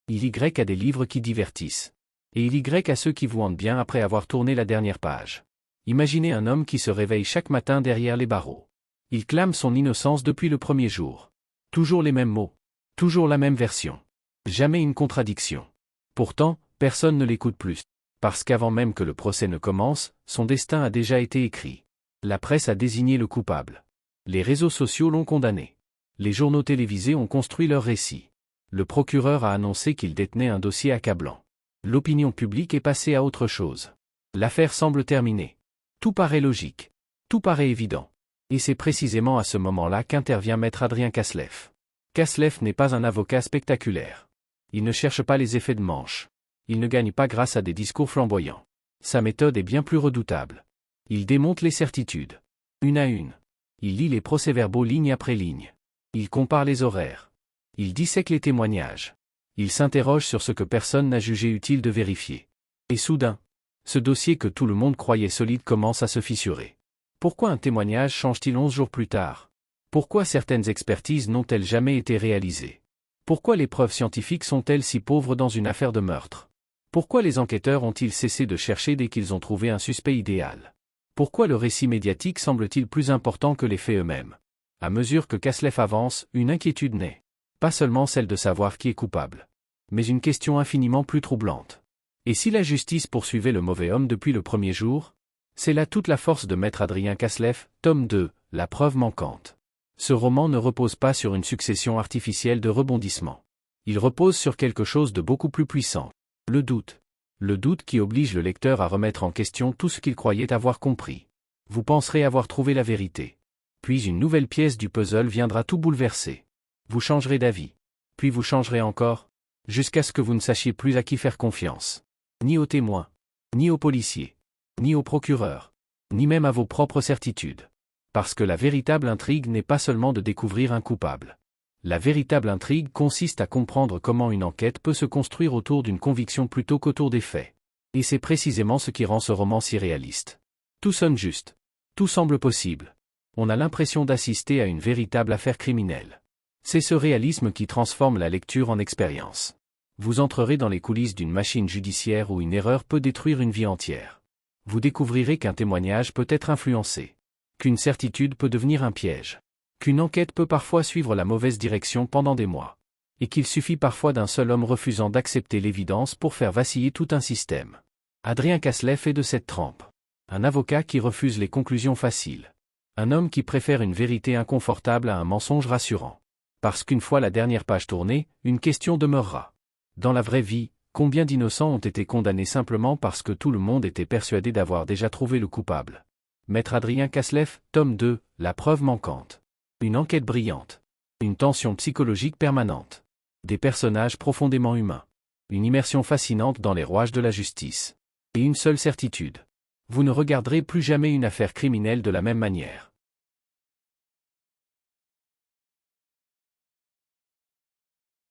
Il Y a des livres qui divertissent. Et il Y a ceux qui vous hantent bien après avoir tourné la dernière page. Imaginez un homme qui se réveille chaque matin derrière les barreaux. Il clame son innocence depuis le premier jour. Toujours les mêmes mots. Toujours la même version. Jamais une contradiction. Pourtant, personne ne l'écoute plus. Parce qu'avant même que le procès ne commence, son destin a déjà été écrit. La presse a désigné le coupable. Les réseaux sociaux l'ont condamné. Les journaux télévisés ont construit leur récit. Le procureur a annoncé qu'il détenait un dossier accablant. L'opinion publique est passée à autre chose. L'affaire semble terminée. Tout paraît logique. Tout paraît évident. Et c'est précisément à ce moment-là qu'intervient maître Adrien Kaslev. Kaslev n'est pas un avocat spectaculaire. Il ne cherche pas les effets de manche. Il ne gagne pas grâce à des discours flamboyants. Sa méthode est bien plus redoutable. Il démonte les certitudes. Une à une. Il lit les procès-verbaux ligne après ligne. Il compare les horaires. Il dissèque les témoignages. Il s'interroge sur ce que personne n'a jugé utile de vérifier. Et soudain, ce dossier que tout le monde croyait solide commence à se fissurer. Pourquoi un témoignage change-t-il 11 jours plus tard? Pourquoi certaines expertises n'ont-elles jamais été réalisées? Pourquoi les preuves scientifiques sont-elles si pauvres dans une affaire de meurtre? Pourquoi les enquêteurs ont-ils cessé de chercher dès qu'ils ont trouvé un suspect idéal? Pourquoi le récit médiatique semble-t-il plus important que les faits eux-mêmes? À mesure que Kaslev avance, une inquiétude naît. Pas seulement celle de savoir qui est coupable, mais une question infiniment plus troublante. Et si la justice poursuivait le mauvais homme depuis le premier jour? C'est là toute la force de maître Adrien Kaslev, tome 2, La preuve manquante. Ce roman ne repose pas sur une succession artificielle de rebondissements. Il repose sur quelque chose de beaucoup plus puissant. Le doute. Le doute qui oblige le lecteur à remettre en question tout ce qu'il croyait avoir compris. Vous penserez avoir trouvé la vérité. Puis une nouvelle pièce du puzzle viendra tout bouleverser. Vous changerez d'avis. Puis vous changerez encore, jusqu'à ce que vous ne sachiez plus à qui faire confiance. Ni aux témoins, ni aux policiers, ni aux procureurs, ni même à vos propres certitudes. Parce que la véritable intrigue n'est pas seulement de découvrir un coupable. La véritable intrigue consiste à comprendre comment une enquête peut se construire autour d'une conviction plutôt qu'autour des faits. Et c'est précisément ce qui rend ce roman si réaliste. Tout sonne juste. Tout semble possible. On a l'impression d'assister à une véritable affaire criminelle. C'est ce réalisme qui transforme la lecture en expérience. Vous entrerez dans les coulisses d'une machine judiciaire où une erreur peut détruire une vie entière. Vous découvrirez qu'un témoignage peut être influencé. Qu'une certitude peut devenir un piège. Qu'une enquête peut parfois suivre la mauvaise direction pendant des mois. Et qu'il suffit parfois d'un seul homme refusant d'accepter l'évidence pour faire vaciller tout un système. Adrien Kaslev est de cette trempe. Un avocat qui refuse les conclusions faciles. Un homme qui préfère une vérité inconfortable à un mensonge rassurant. Parce qu'une fois la dernière page tournée, une question demeurera. Dans la vraie vie, combien d'innocents ont été condamnés simplement parce que tout le monde était persuadé d'avoir déjà trouvé le coupable? Maître Adrien Kaslev, tome 2, La preuve manquante. Une enquête brillante. Une tension psychologique permanente. Des personnages profondément humains. Une immersion fascinante dans les rouages de la justice. Et une seule certitude. Vous ne regarderez plus jamais une affaire criminelle de la même manière.